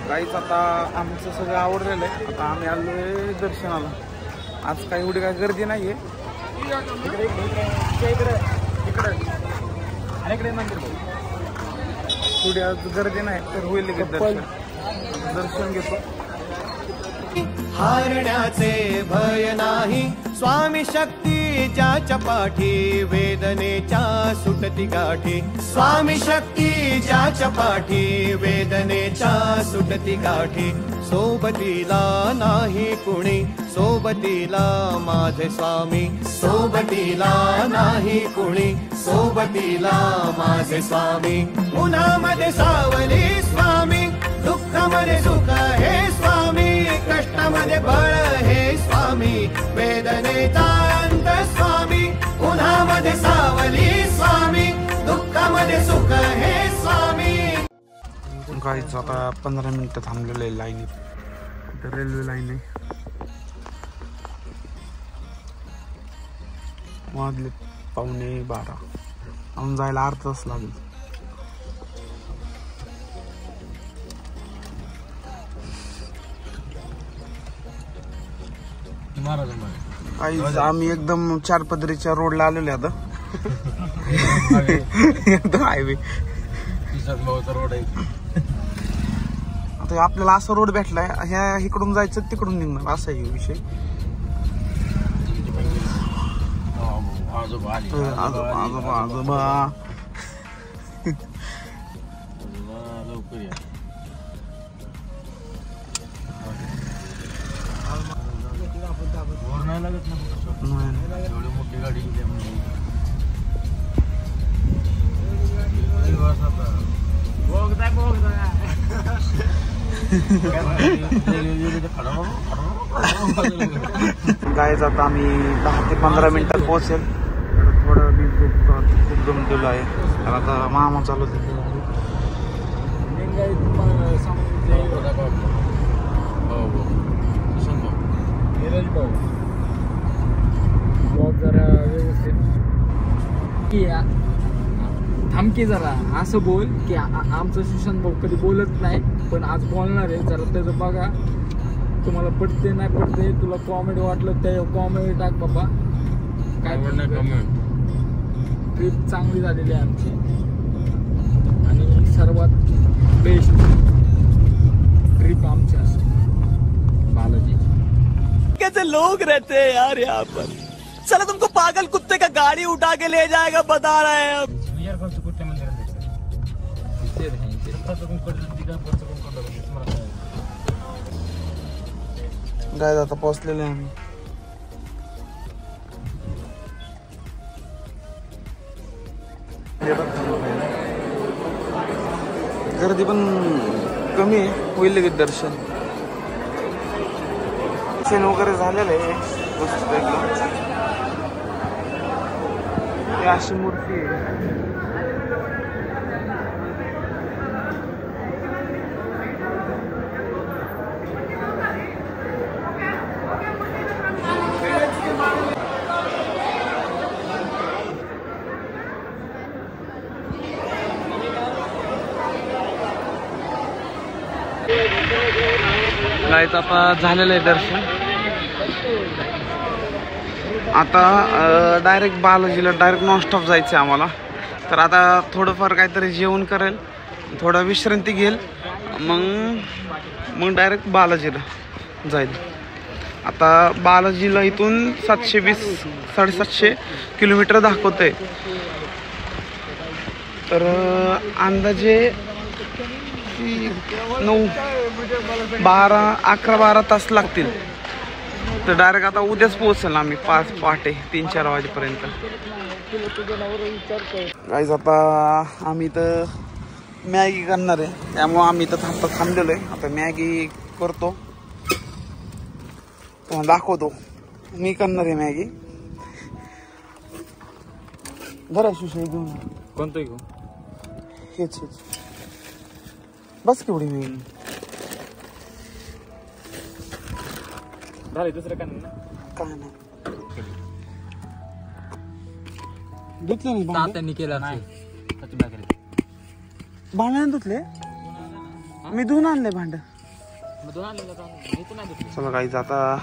काहीच आता आमचं सगळं आवडलेलं आहे. आता आम्ही आलोय दर्शनाला. आज काही एवढी काही गर्दी नाहीये. इकडे मंदिर थोडी आज गर्दी नाही तर होईल की दर्शन घेतो. हारण्याचे भय नाही स्वामी शक्ती ज्याच्या पाठी वेदनेच्या सुटती गाठी. स्वामी शक्ती ज्याच्या पाठी वेदनेच्या सुटती गाठी. सोबतीला नाही कुणी सोबतीला माझे स्वामी. सोबतीला नाही कुणी सोबतीला माझे स्वामी. उन्हामध्ये सावली स्वामी दुःखामध्ये सुख हे स्वामी. कष्टामध्ये बळ हे स्वामी वेदनेचा अंत स्वामी. उन्हामध्ये सावली स्वामी दुःखामध्ये सुख हे स्वामी. काहीच आता 15 मिनिटं थांबलेलं आहे लाईनीत. रेल्वे लाईन आहे. वाजले 11:15. अजून जायला अर्धा तास लागेल. आम्ही एकदम 4 पदरीच्या रोडला आलेलो आता. एकदम हायवे रोड आहे. आता आपल्याला असा रोड भेटलाय ह्या इकडून जायचं तिकडून निघणार असा आहे विषय. आजोबा लवकर या. नाही लागत ना एवढी मोठी गाडी गायच. आता आम्ही 10 ते 15 मिनिटात पोहोचेल. थोडं मी खूप जमलेलो आहे. आता मामा चालू जरा व्यवस्थित थांबकी जरा असं बोल की आमचं सुशांत भाऊ कधी बोलत नाही पण आज बोलणार आहे. जरा त्याचं बघा तुम्हाला पटते नाही पटते. तुला कॉमेडी वाटलं ते कॉमेडी टाक बाबा. काय ट्रिप चांगली झालेली आहे आमची आणि सर्वात बेस्ट ट्रिप आमची असते बालाजी. कैसे लोग रहते हैं यार यहाँ पर. चलो तुमको पागल कुत्ते का गाड़ी उठा के ले जाएगा बता रहे हैं अब. गाय आता पोहोचलेले आम्ही. गर्दी पण कमी आहे. होईल की दर्शन वगैरे झालेलं आहे. अशी मूर्ती आहे. गायचं आता झालेलं आहे दर्शन. आता डायरेक्ट बालाजीला डायरेक्ट नॉनस्टॉप जायचं आहे आम्हाला. तर आता थोडंफार काहीतरी जेवण करेल, थोडा विश्रांती घेईल, मग डायरेक्ट बालाजीला जाईल. आता बालाजीला इथून 720-750 किलोमीटर दाखवतंय. तर अंदाजे 11-12 तास लागतील. तर डायरेक्ट आता उद्याच पोहोचेल आम्ही 5 पहाटे 3-4 वाजेपर्यंत. गाईज आता आम्ही तर मॅगी करणार आहे, त्यामुळं आम्ही तर थांबलेलो आहे. आता मॅगी करतो, दाखवतो. मी करणार आहे मॅगी. बरं सुशे घेऊन कोणतं घेऊ? हेच बस केवढी मॅगी झालं. दुसरं काय नाही, काय नाही. धुतले नाही, त्यांनी केलं भांडे धुतले. मी धुवून आणले भांड. दोन आणले का? मी तर नाही धुतले. चला काही आता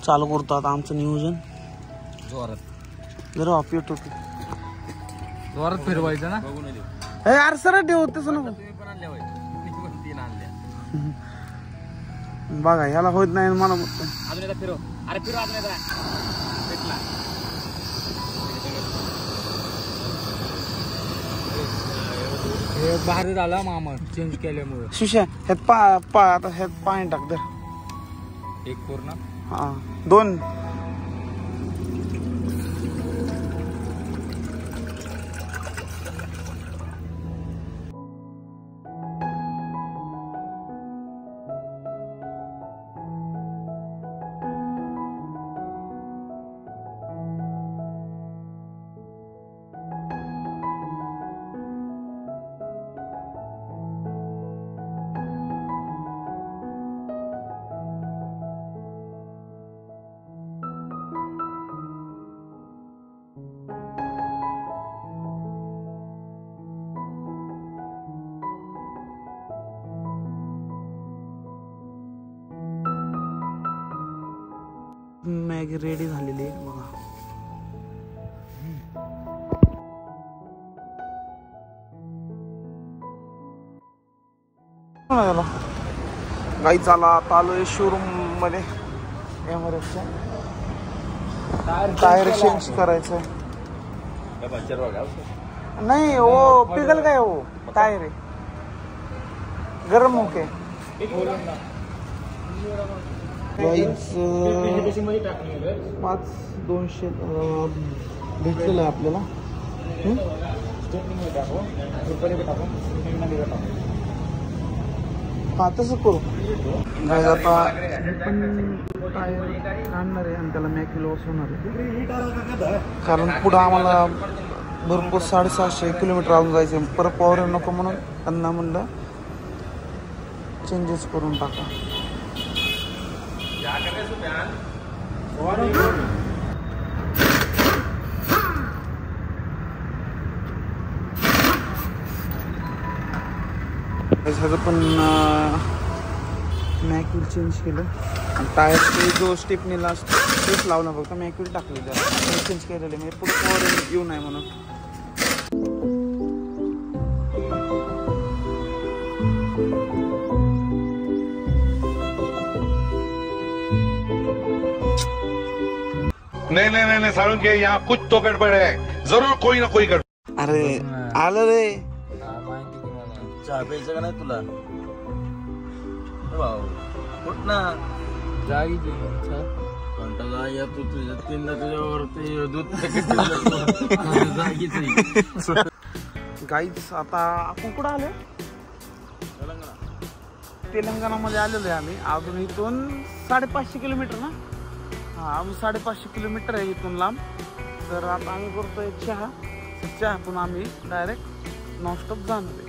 चालू करतो आता आमचं नियोजन. जोरात जरा ऑफ येतो जोरात फिरवायचं ना. यार सरळ ठेव तसं नको. तुम्ही पण आणल्या होय. मी पण 3 आणल्या. बघा ह्याला होत नाही मला अजून एकदा फिरव. अरे फिरव अजून एकदा. भेटला. हे भारी झाला मामा चेंज केल्यामुळे. शिष्या ह्यात आता ह्यात पाणी टाक दर. एक पूर्ण. हा 2. मॅगी रेडी झालेली आहे बघा. गाई चाला आलोय शोरूम मध्ये. एमआरएफच्या टायर चेंज करायचंय. नाही हो पिघल काय हो टायर आहे गरम होके. 5,200 भेटलेलं आहे आपल्याला. हा तसं करू. आता पण टायर काढणार आहे आणि त्याला मॅक लॉस होणार आहे कारण पुढं आम्हाला भरपूर 750 किलोमीटर राहून जायचं. परत पॉवर नको म्हणून त्यांना म्हणलं चेंजेस करून टाका. ह्याचं पण मॅक्यूल चेंज केलं. टायरचे जो स्टेपनीला स्टेप लावला फक्त मॅक्यूल टाकले त्याला चेंज केलेले म्हणजे पुढे पॉवर येऊ नये म्हणून. नहीं सारुण के यहाँ कुछ तो गड़बड़ है. जरूर कोई ना कोई गड़बड़. अरे आलं रे. चहा प्यायचं का नाही तुला? भाऊ कुठ ना जागी कंटाळा येतो तुझ्या 3 तुझ्यावर ते दूध जागीच. गाईच आता आपण कुठं आलो? तेलंगणामध्ये आलेलो आहे आम्ही. अजून इथून 550 किलोमीटर ना. हा अजून 550 किलोमीटर आहे इथून लांब. तर आता आम्ही करतोय चहा पण आम्ही डायरेक्ट नॉनस्टॉप जाणार आहे.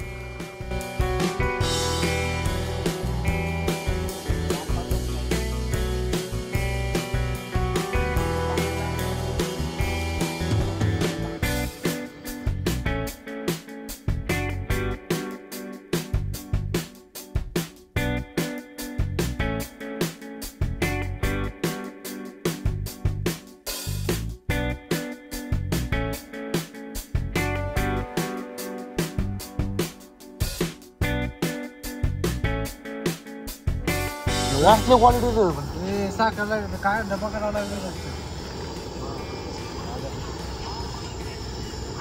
असले क्वालिटी साखर लागलं काय डबा करावा लागला.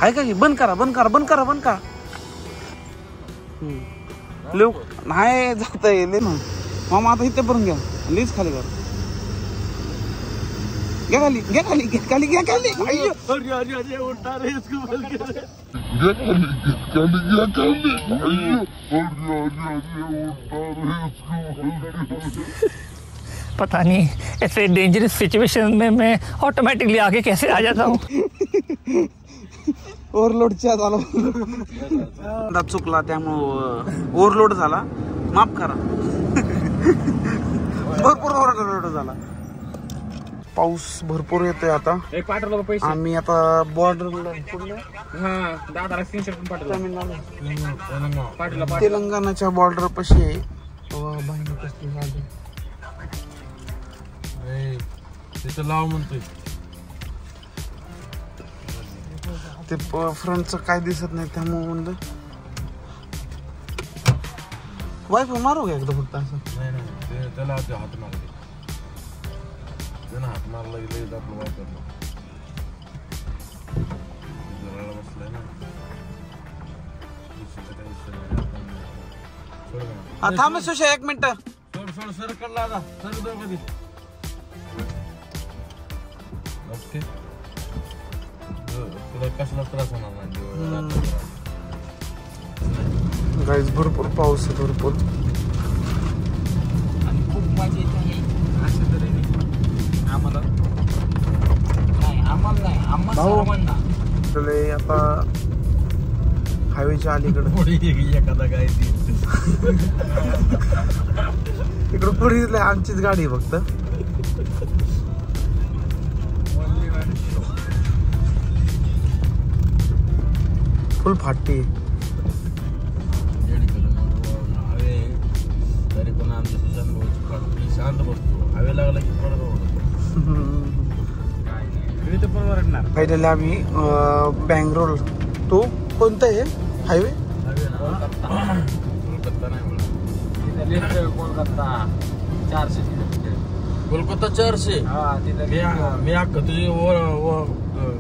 आहे का की? बंद करा. लोक नाही जात येईल ना मामा. आता इथे भरून घ्या. लीज खाली कर. घ्या खाली. अय्यो. उठा रे इसको बोल के. पता नहीं ऐसे डेंजरस सिचुएशन में मैं ऑटोमेटिकली आगे कैसे आ जाता हूँ. ओव्हरलोडच्या झाला चुकला त्यामुळं ओव्हरलोड झाला. माफ करा. भरपूर ओव्हरलोड झाला. पाऊस भरपूर येतोय आता. एक पाठवलं पैसे. आम्ही आता बॉर्डरला हा 10 स्क्रीनशॉट पण पाठवलं. पाठवलं तेलंगणाच्या बॉर्डर पाशी आहे. बहिणी कसली झाली तिथं लाव म्हणतोय. ते फ्रंटचं काय दिसत नाही त्यामुळे म्हणलं वायफाय मारू का एकदा फक्त असं. नाही नाही त्याला हात मारले. त्यानं हात मारला गेलं आपलं वापरलं जरा बसलाय ना. हा थांब सुशा 1 मिनिट. सोड सर कडला आता सर दो कधी. ओके तुला कसला त्रास होणार नाही. गाईज भरपूर पाऊस आहे भरपूर. आणि खूप मजा येते अशा तऱ्हेने आम्हाला नाही आम्हाला चले आता हायवेच्या अलीकडे एखादा काय इकडं पुढे आमचीच गाडी आहे फक्त. फुल फाटी. तरी पण आमच्या सुशांत भाऊची शांत बसतो. हवे लागला की फायनली आम्ही बँगलोर टू कोणतं आहे हायवे. कोलकाता नाही म्हणा. कोलकाता 400 कोलकाता 400. हा तिथं मी अख्खं तुझी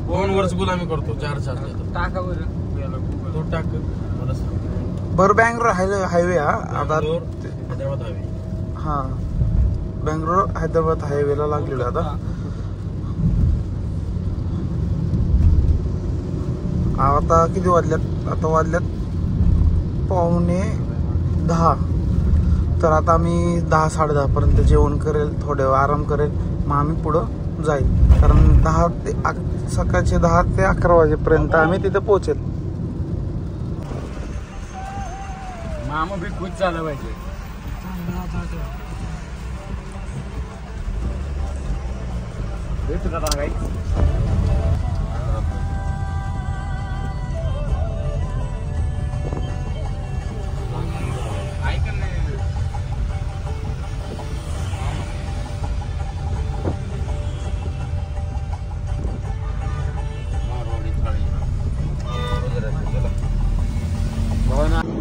2 वर्ष गुलामी करतो. 400 असले टाका बरं तो टाक मला सांग. बरं बँगलोर हायवे हा आता. हैदराबाद हवे. हा बँगलोर हैदराबाद हायवेला लागलेलो आता. आता किती वाजल्यात. आता वाजल्यात 9:45. तर आता आम्ही 10-10:30 पर्यंत जेवण करेल. थोड्या वेळ आराम करेल. मग आम्ही पुढं जाईल. कारण 10 ते सकाळचे 10 ते 11 वाजेपर्यंत आम्ही तिथे पोहोचेल. मामा बी खुश झालं पाहिजे. भेटू का काही.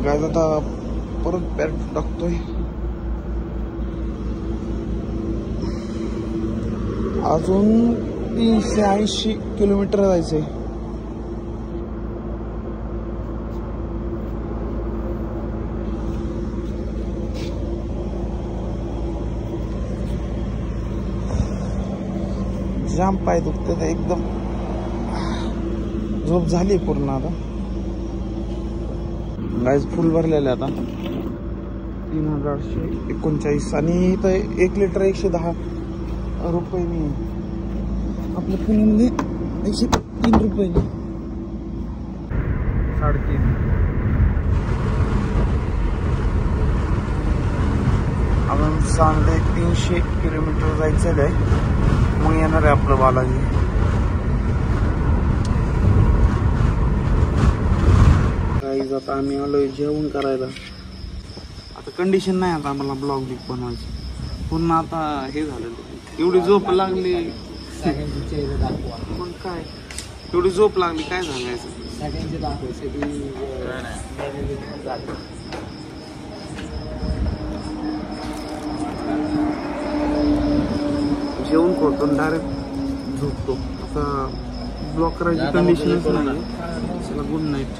गाईज आता परत बॅट टाकतोय. अजून 380 किलोमीटर जायचंय. जाम पाय दुखतात एकदम. झोप झाली पूर्ण आता. गाईज फुल भरलेले आता 3839 आणि इथं 1 लिटर 110 रुपये. आपल्या पुण्यामध्ये 103 रुपये. 3.5. अजून सांगते 300 किलोमीटर जायचं आहे. मग येणार आहे आपलं बालाजी. गाईज आता आम्ही आलोय जेवण करायला. आता कंडिशन नाही आता आम्हाला ब्लॉग बिग बनवायची. पुन्हा आता हे झालेलं. एवढी झोप लागली. सगळ्यांचे चेहरे दाखवा. मग काय एवढी झोप लागली काय सांगायचं. सगळ्यांचे दाखव. सगळी जेवण करतो डायरेक्ट झोपतो. आता ब्लॉक करायची कंडिशनच नाही. Good night.